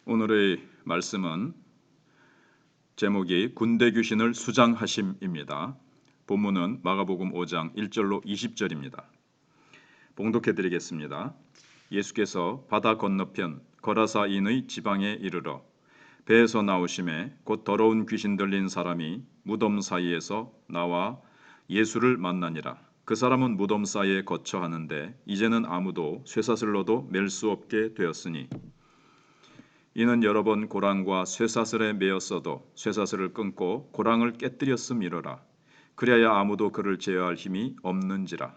오늘의 말씀은 제목이 군대 귀신을 수장하심입니다. 본문은 마가복음 5장 1절로 20절입니다. 봉독해 드리겠습니다. 예수께서 바다 건너편 거라사인의 지방에 이르러 배에서 나오심에 곧 더러운 귀신 들린 사람이 무덤 사이에서 나와 예수를 만나니라. 그 사람은 무덤 사이에 거처하는데 이제는 아무도 쇠사슬로도 맬 수 없게 되었으니 이는 여러 번 고랑과 쇠사슬에 매였어도 쇠사슬을 끊고 고랑을 깨뜨렸음이로라. 그리하여 아무도 그를 제어할 힘이 없는지라.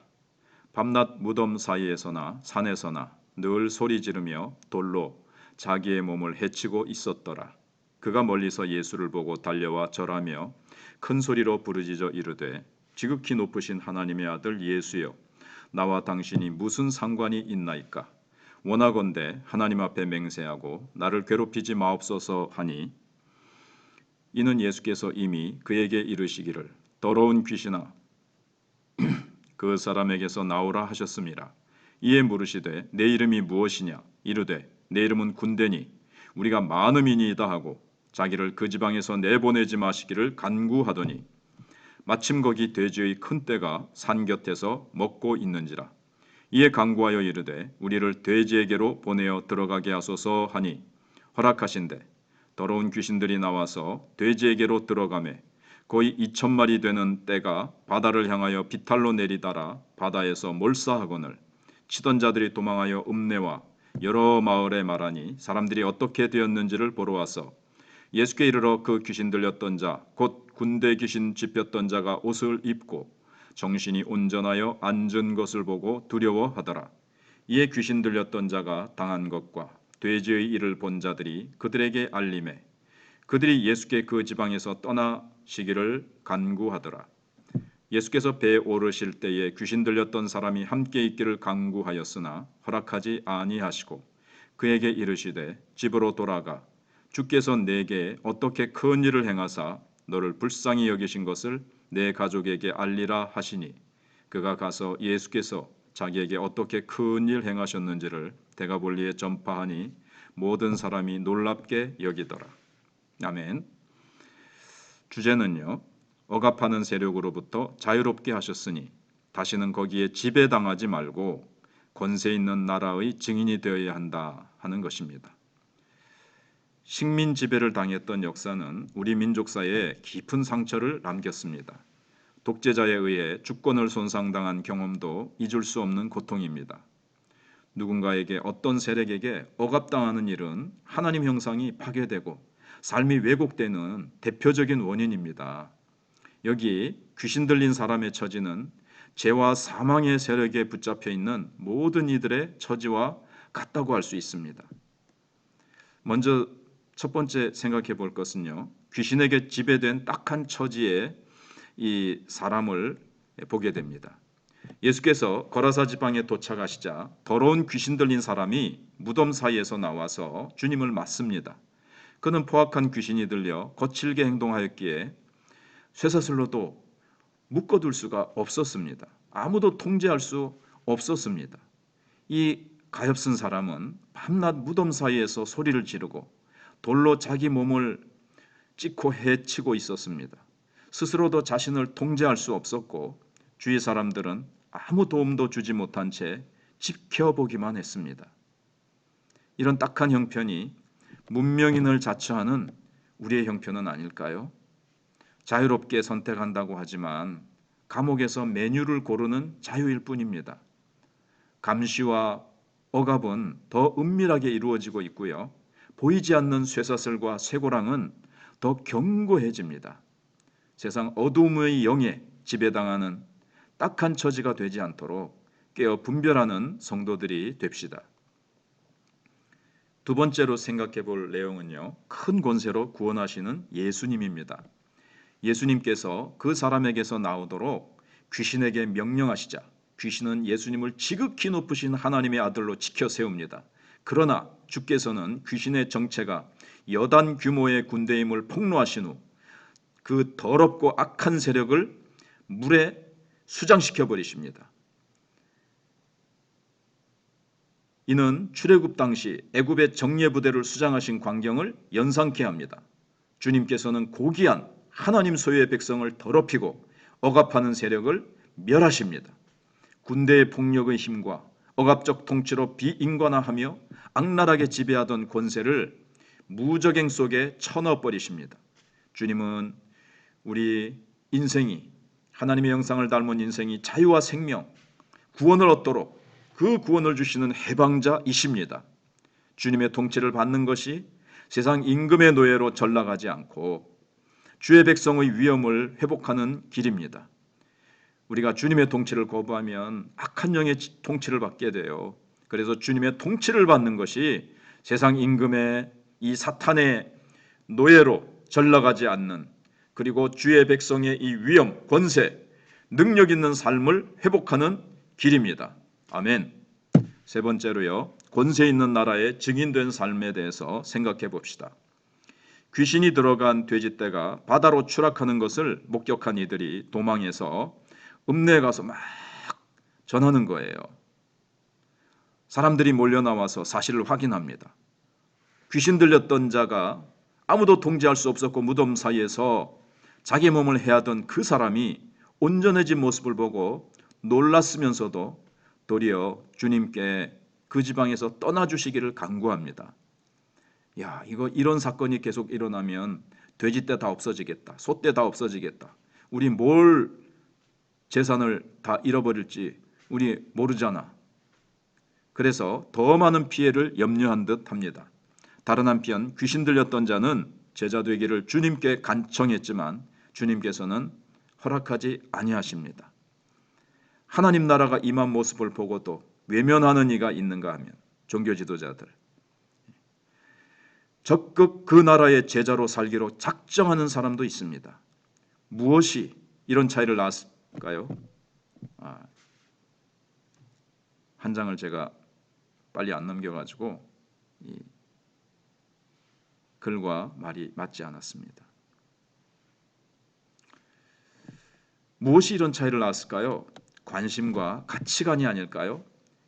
밤낮 무덤 사이에서나 산에서나 늘 소리 지르며 돌로 자기의 몸을 해치고 있었더라. 그가 멀리서 예수를 보고 달려와 절하며 큰 소리로 부르짖어 이르되 지극히 높으신 하나님의 아들 예수여, 나와 당신이 무슨 상관이 있나이까? 원하건대 하나님 앞에 맹세하고 나를 괴롭히지 마옵소서 하니, 이는 예수께서 이미 그에게 이르시기를 더러운 귀신아 그 사람에게서 나오라 하셨음이라. 이에 물으시되 내 이름이 무엇이냐? 이르되 내 이름은 군대니 우리가 많음이니이다 하고 자기를 그 지방에서 내보내지 마시기를 간구하더니 마침 거기 돼지의 큰 떼가 산 곁에서 먹고 있는지라. 이에 간구하여 이르되 우리를 돼지에게로 보내어 들어가게 하소서 하니 허락하신대 더러운 귀신들이 나와서 돼지에게로 들어가매 거의 2,000마리 되는 떼가 바다를 향하여 비탈로 내리달아 바다에서 몰사하거늘 치던 자들이 도망하여 읍내와 여러 마을에 말하니 사람들이 어떻게 되었는지를 보러 와서 예수께 이르러 그 귀신 들렸던 자 곧 군대 귀신 짚혔던 자가 옷을 입고 정신이 온전하여 앉은 것을 보고 두려워하더라. 이에 귀신 들렸던 자가 당한 것과 돼지의 일을 본 자들이 그들에게 알림해 그들이 예수께 그 지방에서 떠나시기를 간구하더라. 예수께서 배에 오르실 때에 귀신 들렸던 사람이 함께 있기를 간구하였으나 허락하지 아니하시고 그에게 이르시되 집으로 돌아가 주께서 내게 어떻게 큰 일을 행하사 너를 불쌍히 여기신 것을 내 가족에게 알리라 하시니 그가 가서 예수께서 자기에게 어떻게 큰 일 행하셨는지를 데가볼리에 전파하니 모든 사람이 놀랍게 여기더라. 아멘. 주제는요, 억압하는 세력으로부터 자유롭게 하셨으니 다시는 거기에 지배당하지 말고 권세 있는 나라의 증인이 되어야 한다 하는 것입니다. 식민 지배를 당했던 역사는 우리 민족사에 깊은 상처를 남겼습니다. 독재자에 의해 주권을 손상당한 경험도 잊을 수 없는 고통입니다. 누군가에게 어떤 세력에게 억압당하는 일은 하나님 형상이 파괴되고 삶이 왜곡되는 대표적인 원인입니다. 여기 귀신 들린 사람의 처지는 죄와 사망의 세력에 붙잡혀 있는 모든 이들의 처지와 같다고 할 수 있습니다. 먼저 첫 번째 생각해 볼 것은요, 귀신에게 지배된 딱한 처지의 이 사람을 보게 됩니다. 예수께서 거라사 지방에 도착하시자 더러운 귀신 들린 사람이 무덤 사이에서 나와서 주님을 맞습니다. 그는 포악한 귀신이 들려 거칠게 행동하였기에 쇠사슬로도 묶어둘 수가 없었습니다. 아무도 통제할 수 없었습니다. 이 가엾은 사람은 밤낮 무덤 사이에서 소리를 지르고 돌로 자기 몸을 찍고 해치고 있었습니다. 스스로도 자신을 통제할 수 없었고 주위 사람들은 아무 도움도 주지 못한 채 지켜보기만 했습니다. 이런 딱한 형편이 문명인을 자처하는 우리의 형편은 아닐까요? 자유롭게 선택한다고 하지만 감옥에서 메뉴를 고르는 자유일 뿐입니다. 감시와 억압은 더 은밀하게 이루어지고 있고요. 보이지 않는 쇠사슬과 쇠고랑은 더 견고해집니다. 세상 어두움의 영에 지배당하는 딱한 처지가 되지 않도록 깨어 분별하는 성도들이 됩시다. 두 번째로 생각해 볼 내용은요, 큰 권세로 구원하시는 예수님입니다. 예수님께서 그 사람에게서 나오도록 귀신에게 명령하시자 귀신은 예수님을 지극히 높으신 하나님의 아들로 지켜 세웁니다. 그러나 주께서는 귀신의 정체가 여단 규모의 군대임을 폭로하신 후 그 더럽고 악한 세력을 물에 수장시켜 버리십니다. 이는 출애굽 당시 애굽의 정예부대를 수장하신 광경을 연상케 합니다. 주님께서는 고귀한 하나님 소유의 백성을 더럽히고 억압하는 세력을 멸하십니다. 군대의 폭력의 힘과 억압적 통치로 비인간화하며 악랄하게 지배하던 권세를 무적행 속에 쳐넣어버리십니다. 주님은 우리 인생이, 하나님의 형상을 닮은 인생이 자유와 생명, 구원을 얻도록 그 구원을 주시는 해방자이십니다. 주님의 통치를 받는 것이 세상 임금의 노예로 전락하지 않고 주의 백성의 위엄을 회복하는 길입니다. 우리가 주님의 통치를 거부하면 악한 영의 통치를 받게 돼요. 그래서 주님의 통치를 받는 것이 세상 임금의 이 사탄의 노예로 전락하지 않는, 그리고 주의 백성의 이 위엄, 권세, 능력 있는 삶을 회복하는 길입니다. 아멘. 세 번째로요, 권세 있는 나라의 증인된 삶에 대해서 생각해 봅시다. 귀신이 들어간 돼지떼가 바다로 추락하는 것을 목격한 이들이 도망해서 읍내에 가서 막 전하는 거예요. 사람들이 몰려 나와서 사실을 확인합니다. 귀신 들렸던 자가 아무도 통제할 수 없었고 무덤 사이에서 자기 몸을 해하던 그 사람이 온전해진 모습을 보고 놀랐으면서도 도리어 주님께 그 지방에서 떠나주시기를 간구합니다. 야, 이런 사건이 계속 일어나면 돼지떼 다 없어지겠다, 소떼 다 없어지겠다, 우리 뭘 재산을 다 잃어버릴지 우리 모르잖아. 그래서 더 많은 피해를 염려한 듯 합니다. 다른 한편 귀신 들렸던 자는 제자 되기를 주님께 간청했지만 주님께서는 허락하지 아니하십니다. 하나님 나라가 임한 모습을 보고도 외면하는 이가 있는가 하면 종교 지도자들, 적극 그 나라의 제자로 살기로 작정하는 사람도 있습니다. 무엇이 이런 차이를 낳았을까요? 한 장을 제가 빨리 안 넘겨가지고 이 글과 말이 맞지 않았습니다. 무엇이 이런 차이를 낳았을까요? 관심과 가치관이 아닐까요?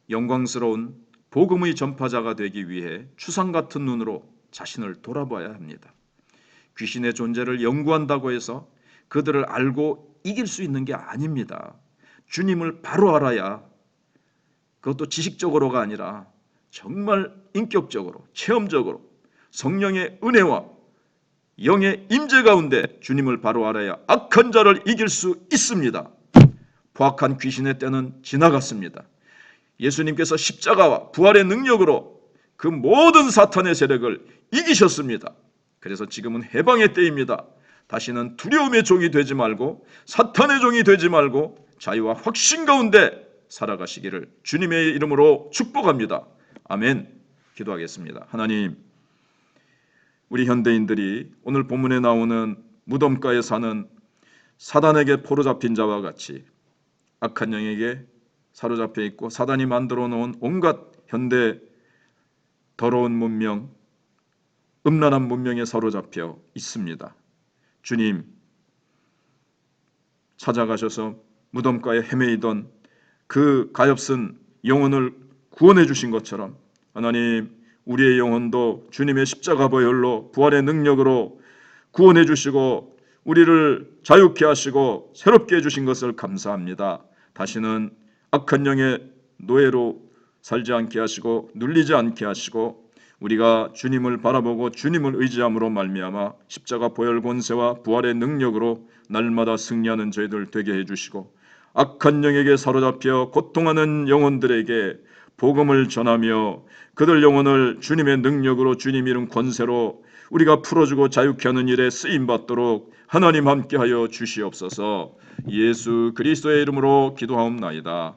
영광스러운 복음의 전파자가 되기 위해 추상 같은 눈으로 자신을 돌아봐야 합니다. 귀신의 존재를 연구한다고 해서 그들을 알고 이길 수 있는 게 아닙니다. 주님을 바로 알아야, 그것도 지식적으로가 아니라 정말 인격적으로, 체험적으로 성령의 은혜와 영의 임재 가운데 주님을 바로 알아야 악한 자를 이길 수 있습니다. 포악한 귀신의 때는 지나갔습니다. 예수님께서 십자가와 부활의 능력으로 그 모든 사탄의 세력을 이기셨습니다. 그래서 지금은 해방의 때입니다. 다시는 두려움의 종이 되지 말고 사탄의 종이 되지 말고 자유와 확신 가운데 살아가시기를 주님의 이름으로 축복합니다. 아멘. 기도하겠습니다. 하나님, 우리 현대인들이 오늘 본문에 나오는 무덤가에 사는 사단에게 포로잡힌 자와 같이 악한 영에게 사로잡혀 있고 사단이 만들어 놓은 온갖 현대 더러운 문명, 음란한 문명에 사로잡혀 있습니다. 주님, 찾아가셔서 무덤가에 헤매이던 그 가엾은 영혼을 구원해 주신 것처럼 하나님, 우리의 영혼도 주님의 십자가 보혈로 부활의 능력으로 구원해 주시고 우리를 자유케 하시고 새롭게 해주신 것을 감사합니다. 다시는 악한 영의 노예로 살지 않게 하시고 눌리지 않게 하시고 우리가 주님을 바라보고 주님을 의지함으로 말미암아 십자가 보혈 권세와 부활의 능력으로 날마다 승리하는 저희들 되게 해주시고 악한 영에게 사로잡혀 고통하는 영혼들에게 복음을 전하며 그들 영혼을 주님의 능력으로 주님 이름 권세로 우리가 풀어주고 자유케 하는 일에 쓰임받도록 하나님 함께하여 주시옵소서. 예수 그리스도의 이름으로 기도하옵나이다.